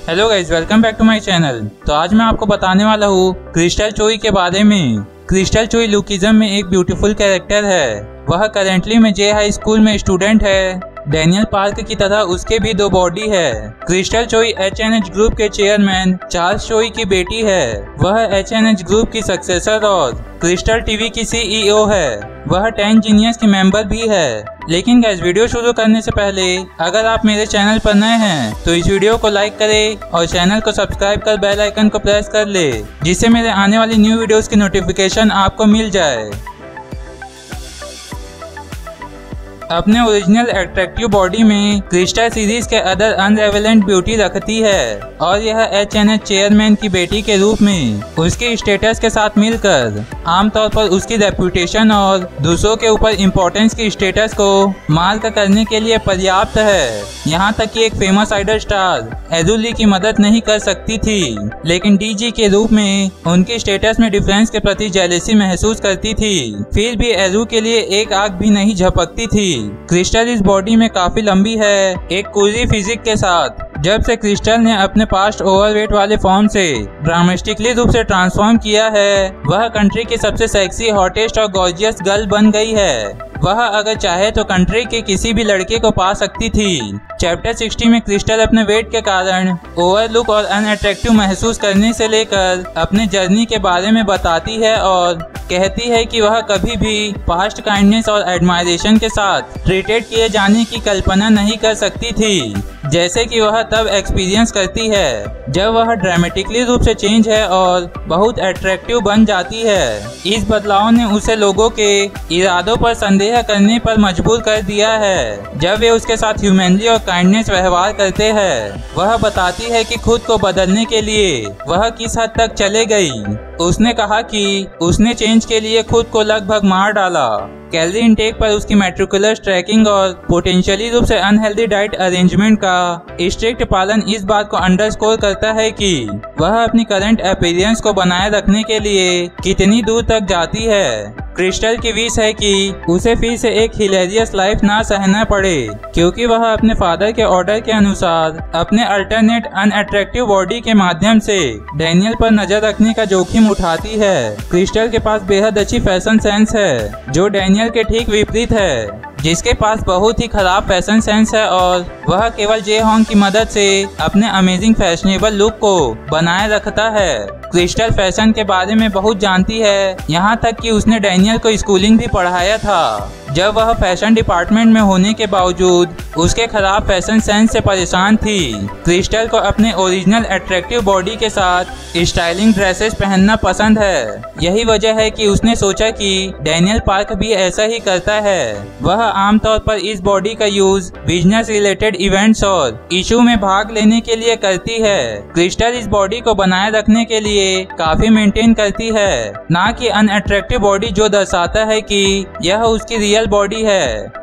Hello guys, welcome back to my channel. तो आज मैं आपको बताने वाला हूँ क्रिस्टल चोई के बारे में। क्रिस्टल चोई लुकिज्म में एक ब्यूटीफुल कैरेक्टर है। वह करेंटली में जे हाई स्कूल में स्टूडेंट है। डैनियल पार्क की तरह उसके भी दो बॉडी है। क्रिस्टल चोई एचएनएच ग्रुप के चेयरमैन चार्ल्स चोई की बेटी है। वह एचएनएच ग्रुप की सक्सेसर और क्रिस्टल टीवी की सीईओ है। वह 10 जीनियस की मेंबर भी है। लेकिन गाइस, वीडियो शुरू करने से पहले अगर आप मेरे चैनल पर नए हैं तो इस वीडियो को लाइक करें और चैनल को सब्सक्राइब कर बेल आइकन को प्रेस कर ले, जिससे मेरे आने वाली न्यू वीडियोस की नोटिफिकेशन आपको मिल जाए। अपने ओरिजिनल अट्रैक्टिव बॉडी में क्रिस्टल सीरीज के अदर अनरेवेलेंट ब्यूटी रखती है और यह एचएनएच चेयरमैन की बेटी के रूप में उसके स्टेटस के साथ मिलकर आमतौर पर उसकी रेपुटेशन और दूसरों के ऊपर इम्पोर्टेंस की स्टेटस को मार्क करने के लिए पर्याप्त है। यहाँ तक कि एक फेमस आइडल स्टार एजुली की मदद नहीं कर सकती थी, लेकिन डीजी के रूप में उनके स्टेटस में डिफरेंस के प्रति जेलेसी महसूस करती थी। फिर भी एजू के लिए एक आग भी नहीं झपकती थी। क्रिस्टल इस बॉडी में काफी लंबी है, एक कूजी फिजिक के साथ। जब से क्रिस्टल ने अपने पास्ट ओवरवेट वाले फॉर्म से ड्रामेस्टिकली रूप से ट्रांसफॉर्म किया है, वह कंट्री की सबसे सेक्सी, हॉटेस्ट और गॉर्जियस गर्ल बन गई है। वह अगर चाहे तो कंट्री के किसी भी लड़के को पा सकती थी। चैप्टर 60 में क्रिस्टल अपने वेट के कारण ओवरलुक और अनअट्रैक्टिव महसूस करने से लेकर अपने जर्नी के बारे में बताती है और कहती है कि वह कभी भी पास्ट काइंडनेस और एडमायरेशन के साथ ट्रीटेड किए जाने की कल्पना नहीं कर सकती थी, जैसे कि वह तब एक्सपीरियंस करती है जब वह ड्रामेटिकली रूप से चेंज है और बहुत अट्रैक्टिव बन जाती है। इस बदलाव ने उसे लोगों के इरादों पर संदेह करने पर मजबूर कर दिया है जब वे उसके साथ ह्यूमनली और काइंडनेस व्यवहार करते हैं। वह बताती है कि खुद को बदलने के लिए वह किस हद तक चले गई। उसने कहा कि उसने चेंज के लिए खुद को लगभग मार डाला। कैलोरी इंटेक पर उसकी मेट्रिकुलर ट्रैकिंग और पोटेंशियली रूप से अनहेल्दी डाइट अरेंजमेंट का स्ट्रिक्ट पालन इस बात को अंडरस्कोर करता है कि वह अपनी करंट अपीयरेंस को बनाए रखने के लिए कितनी दूर तक जाती है। क्रिस्टल की विश है कि उसे फिर से एक हिलेरियस लाइफ ना सहना पड़े, क्योंकि वह अपने फादर के ऑर्डर के अनुसार अपने अल्टरनेट अनअट्रैक्टिव बॉडी के माध्यम से डैनियल पर नजर रखने का जोखिम उठाती है। क्रिस्टल के पास बेहद अच्छी फैशन सेंस है, जो डैनियल के ठीक विपरीत है, जिसके पास बहुत ही खराब फैशन सेंस है और वह केवल जे होंग की मदद से अपने अमेजिंग फैशनेबल लुक को बनाए रखता है। क्रिस्टल फैशन के बारे में बहुत जानती है, यहाँ तक कि उसने डैनियल को स्कूलिंग भी पढ़ाया था। जब वह फैशन डिपार्टमेंट में होने के बावजूद उसके खराब फैशन सेंस से परेशान थी। क्रिस्टल को अपने ओरिजिनल अट्रैक्टिव बॉडी के साथ स्टाइलिंग ड्रेसेस पहनना पसंद है। यही वजह है कि उसने सोचा कि डैनियल पार्क भी ऐसा ही करता है। वह आमतौर पर इस बॉडी का यूज बिजनेस रिलेटेड इवेंट्स और इशू में भाग लेने के लिए करती है। क्रिस्टल इस बॉडी को बनाए रखने के लिए काफी मेंटेन करती है, ना कि अनअट्रैक्टिव बॉडी, जो दर्शाता है कि यह उसकी रियल बॉडी है।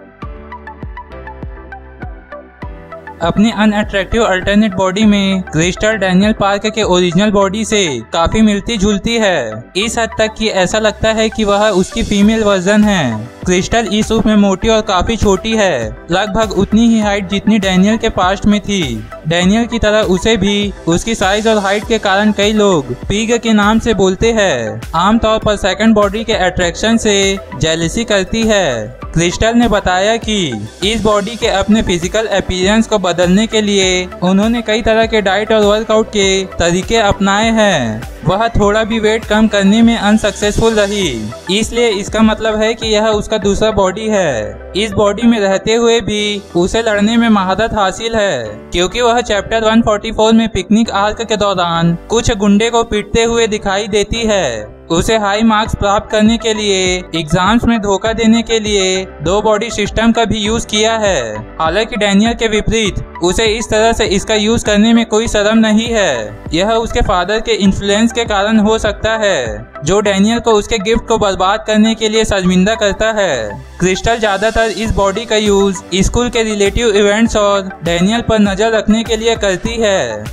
अपनी अनअट्रैक्टिव अल्टरनेट बॉडी में क्रिस्टल डैनियल पार्क के ओरिजिनल बॉडी से काफी मिलती जुलती है, इस हद तक कि ऐसा लगता है कि वह उसकी फीमेल वर्जन है। क्रिस्टल इस रूप में मोटी और काफी छोटी है, लगभग उतनी ही हाइट जितनी डैनियल के पास्ट में थी। डैनियल की तरह उसे भी उसकी साइज और हाइट के कारण कई लोग पिग के नाम से बोलते हैं। आमतौर पर सेकंड बॉडी के अट्रैक्शन से जेलसी करती है। क्रिस्टल ने बताया कि इस बॉडी के अपने फिजिकल अपीयरेंस को बदलने के लिए उन्होंने कई तरह के डाइट और वर्कआउट के तरीके अपनाए हैं। वह थोड़ा भी वेट कम करने में अनसक्सेसफुल रही, इसलिए इसका मतलब है कि यह उसका दूसरा बॉडी है। इस बॉडी में रहते हुए भी उसे लड़ने में महारत हासिल है, क्योंकि वह चैप्टर 144 में पिकनिक आर्क के दौरान कुछ गुंडे को पीटते हुए दिखाई देती है। उसे हाई मार्क्स प्राप्त करने के लिए एग्जाम्स में धोखा देने के लिए दो बॉडी सिस्टम का भी यूज किया है। हालांकि डैनियल के विपरीत उसे इस तरह से इसका यूज करने में कोई शर्म नहीं है। यह उसके फादर के इन्फ्लुएंस के कारण हो सकता है, जो डैनियल को उसके गिफ्ट को बर्बाद करने के लिए शर्मिंदा करता है। क्रिस्टल ज्यादातर इस बॉडी का यूज स्कूल के रिलेटिव इवेंट्स और डैनियल पर नजर रखने के लिए करती है।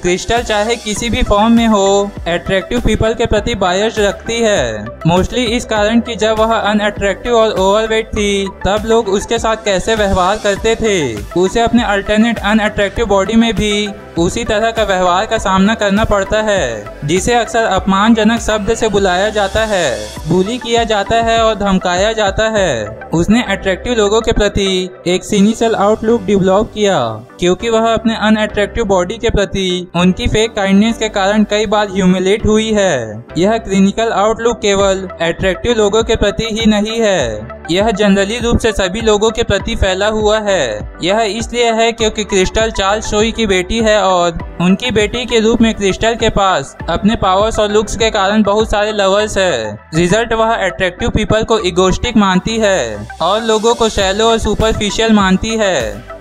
क्रिस्टल चाहे किसी भी फॉर्म में हो अट्रैक्टिव पीपल के प्रति बायस रखती है, मोस्टली इस कारण कि जब वह अनअट्रैक्टिव और ओवरवेट थी तब लोग उसके साथ कैसे व्यवहार करते थे। उसे अपने अल्टरनेट अनअट्रैक्टिव बॉडी में भी उसी तरह का व्यवहार का सामना करना पड़ता है, जिसे अक्सर अपमानजनक शब्द से बुलाया जाता है, बुली किया जाता है और धमकाया जाता है। उसने अट्रैक्टिव लोगों के प्रति एक सिनिकल आउटलुक डेवलप किया क्योंकि वह अपने अनअट्रैक्टिव बॉडी के प्रति उनकी फेक काइंडनेस के कारण कई बार ह्यूमिलेट हुई है। यह क्लिनिकल आउटलुक केवल अट्रैक्टिव लोगों के प्रति ही नहीं है, यह जनरली रूप से सभी लोगों के प्रति फैला हुआ है। यह इसलिए है क्योंकि क्रिस्टल चार्ल्स शोई की बेटी है और उनकी बेटी के रूप में क्रिस्टल के पास अपने पावर्स और लुक्स के कारण बहुत सारे लवर्स है। रिजल्ट वह अट्रैक्टिव पीपल को इगोइस्टिक मानती है और लोगों को शैलो और सुपरफिशियल मानती है।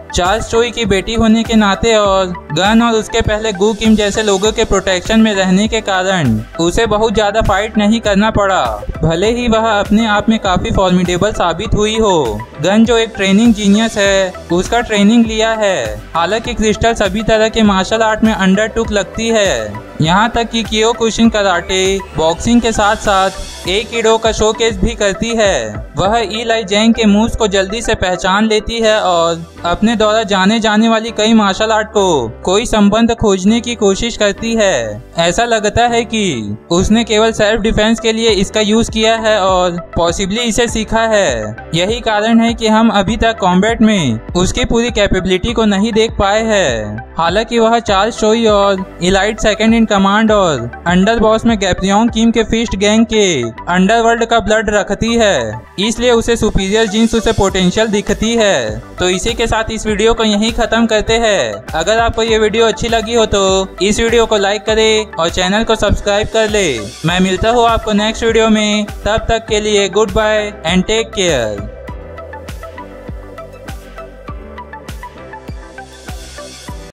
चार्ल्स चोई की बेटी होने के नाते और गन और उसके पहले गु किम जैसे लोगों के प्रोटेक्शन में रहने के कारण उसे बहुत ज्यादा फाइट नहीं करना पड़ा, भले ही वह अपने आप में काफी फॉर्मिडेबल साबित हुई हो। गन जो एक ट्रेनिंग जीनियस है उसका ट्रेनिंग लिया है। हालांकि क्रिस्टल सभी तरह के मार्शल आर्ट में अंडरटुक लगती है, यहाँ तक कि कियोकुशिन कराटे, बॉक्सिंग के साथ साथ एकिडो का शोकेस भी करती है। वह इलाई जेंग के मूव्स को जल्दी से पहचान लेती है और अपने द्वारा जाने जाने वाली कई मार्शल आर्ट को कोई संबंध खोजने की कोशिश करती है। ऐसा लगता है कि उसने केवल सेल्फ डिफेंस के लिए इसका यूज किया है और पॉसिबली इसे सीखा है। यही कारण है कि हम अभी तक कॉम्बैट में उसकी पूरी कैपेबिलिटी को नहीं देख पाए हैं। हालांकि वह चार्ल्स चोई और इलाइट सेकंड इन कमांड और अंडर बॉस में गैब्रियोन किम के फिस्ट गैंग के अंडरवर्ल्ड का ब्लड रखती है, इसलिए उसे सुपीरियर जीन्स उसे पोटेंशियल दिखती है। तो इसी के साथ इस वीडियो को यहीं खत्म करते हैं। अगर आपको ये वीडियो अच्छी लगी हो तो इस वीडियो को लाइक करें और चैनल को सब्सक्राइब कर ले। मैं मिलता हूँ आपको नेक्स्ट वीडियो में, तब तक के लिए goodbye and take care.